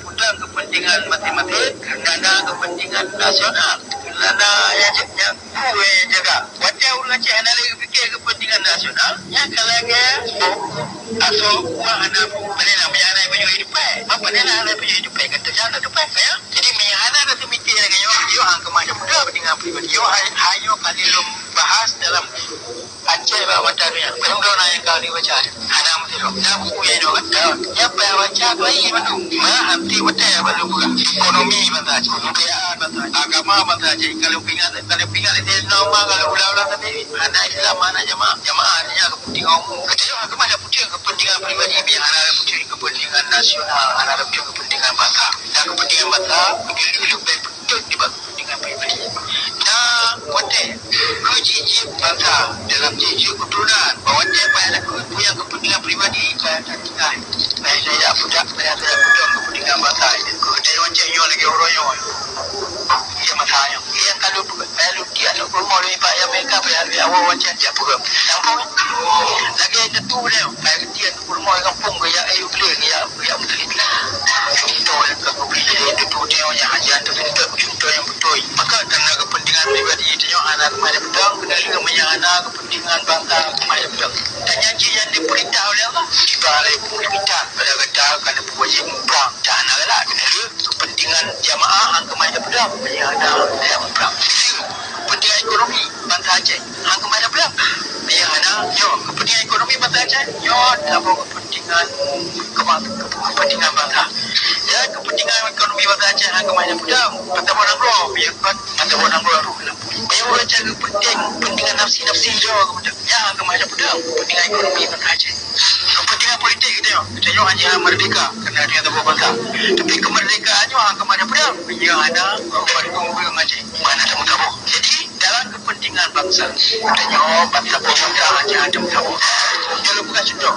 putang kepentingan matematik, kerana kepentingan nasional, kerana yang kue jaga. Wajah ulang cik anak lagi fikir kepentingan nasional, yang kalau ke asal uang anak pada namanya anak punya hidup baik. Apa dia nak anak punya hidup baik kata jangan hidup baik ya. Jadi minyak anak ada semikir dengan yo hang kemana muda dengan pribadi yo hayo kali lum bahas dalam Aceh bahawa tadinya belum kau naik kau ni baca ada mesti lo dah buku yang lo kata ya baca tu ini mana nanti betul ya baru buka ekonomi bantah kemudian bantah agama bantah jadi kalau pingat itu nama kalau ulah-ulah tadi anak Islam mana jamaah ni yang kepentingan umum kata agama ada kepentingan pribadi biar ada kepentingan nasional ada kepentingan bangsa dan kepentingan bangsa dulu betul di kepentingan pribadi nah kote kejiji bangsa dalam jiji keturunan bahawa dia pada yang kepentingan pribadi saya tak tinggal saya budak kepentingan bangsa itu dia macam yo lagi orang yo dia masanya yang kalau dia nak rumah ni pak yang mereka bayar awal macam dia program nampak lagi tentu dia bagi dia rumah kampung ke ya ayu beli ya betul contoh yang itu dia yang hajian tu contoh yang betul maka kerana kepentingan pribadi itu yang anak kepada pedang kena juga menyana kepentingan bangsa kepada pedang dan janji yang diperintah oleh Allah dibalik pemerintah pada kata kerana wajib perang dan anak kena kepentingan jamaah yang kepada pedang menyana dalam perang kepentingan ekonomi bangsa Aceh yang kepada pedang menyana yo kepentingan ekonomi bangsa Aceh yo dalam kepentingan bangsa ya kepentingan ekonomi bangsa Aceh yang kepada pedang kata orang roh biar kata orang roh yang orang jaga kepentingan nafsi je yang kepada pedang kepentingan ekonomi bangsa Aceh kepentingan politik kita yo hanya merdeka kerana dia tahu bangsa tapi kemerdekaan yo yang kepada pedang yang ada orang Aceh mana tahu jadi dalam kepentingan bangsa kita yo bangsa hanya ada tahu kalau bukan contoh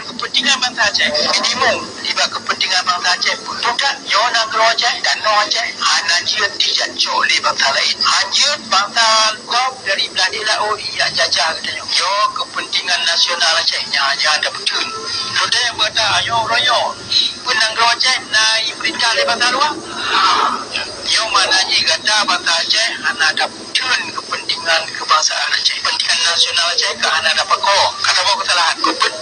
kepentingan bangsa Aceh minimum tiba kepentingan bangsa Aceh bukan yo nak keluar Aceh dan no Aceh hanya tidak oleh bangsa lain hanya bangsa kau dari Belanda laut ia jajah katanya yo kepentingan nasional Aceh hanya ada betul sudah yang berkata yo royo pun nak keluar Aceh naik perintah oleh bangsa luar yo mana je kata bangsa Aceh hanya ada betul kepentingan kebangsaan Aceh kepentingan nasional Aceh ke hanya ada pokok kata bawa kesalahan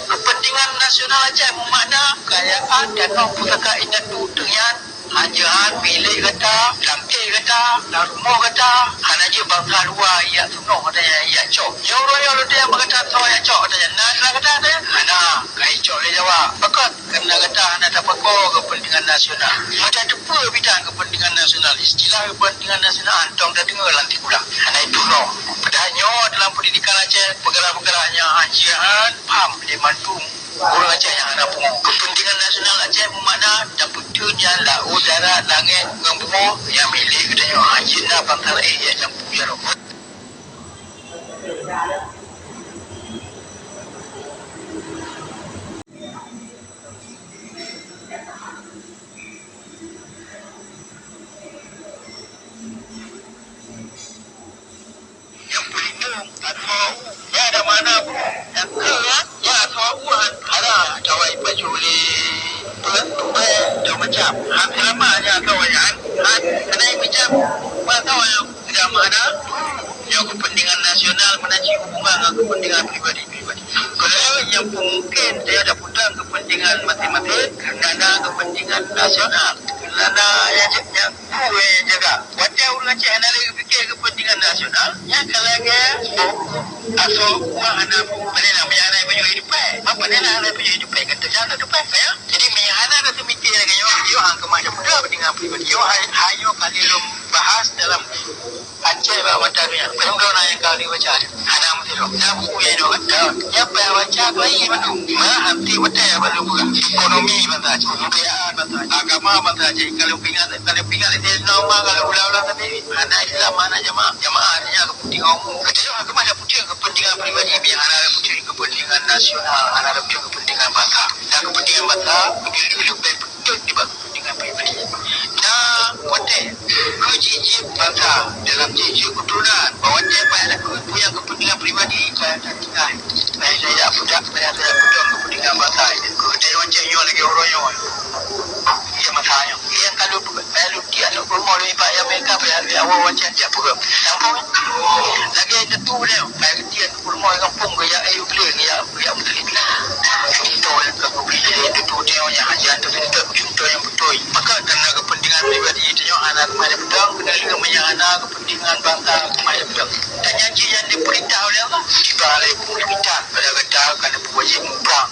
kepentingan nasional Aceh bermakna kekayaan dan pusaka ingat tu dengan hajaan milik kata lampi kata rumah kata hanya je bangsa luar ia sunuh katanya ia cok yo royo dia berkata so ia cok katanya nak kata dia hana kai cok le jawab bakat kena kata hana dapat ko kepentingan nasional macam depa bidang kepentingan nasional istilah kepentingan nasional antong dah dengar lanti pula hana itu roh padahal dalam pendidikan Aceh perkara-perkaranya hajian pam di mantung orang Aceh yang ada kepentingan nasional Aceh bermakna dapat dunia laut darat langit dengan bumi yang milik katanya hajin lah bangsa lain yang campur ya Rabbi yang pelindung atau ya ada mana pun yang ke ya tahuan ada jawai pajuli macam hak lamanya kawayan hak kena macam tahu yang tidak mana yang kepentingan nasional menaji hubungan dengan kepentingan pribadi kalau yang mungkin dia ada putang kepentingan matematik kerana kepentingan nasional kerana yang kue jaga wajah ulang cik anak lagi fikir kepentingan nasional yang kalau ke asal uang anak pada namanya anak punya hidup baik apa dia nak anak punya hidup baik kata jangan hidup baik ya jadi minyak anak ada semikir dengan yo hang kemana muda dengan pribadi yo hayo kali lum bahas dalam Aceh bahawa tadinya belum kau naik kau ni baca ada mesti lo dah buku yang lo kata ya baca tu ini mana nanti betul ya baru buka ekonomi bangsa kemudian bangsa agama bangsa jadi kalau pingat itu nama kalau ulah-ulah tadi anak Islam mana jamaah dia kepentingan umum kata agama ada kepentingan pribadi biar ada kepentingan nasional ada kepentingan bangsa dan kepentingan bangsa dulu betul di kepentingan pribadi nah kote kejiji bangsa dalam jiji keturunan bahawa dia pada yang kepentingan pribadi saya tak tinggal saya budak kepentingan bangsa itu dia macam Dia makanya yang kalau dia nak rumah lebih pak yang mereka bayar awal macam dia pun tampung lagi ada tu dia bayar dia rumah kampung ke yang ayu beli yang betul contoh yang kau beli itu tu dia yang ajar tu contoh yang betul maka kerana kepentingan pribadi dia anak mana betul kena juga banyak anak kepentingan bangsa mana betul dan janji yang diperintah oleh Allah di balik kita pada kata kerana berwajib buang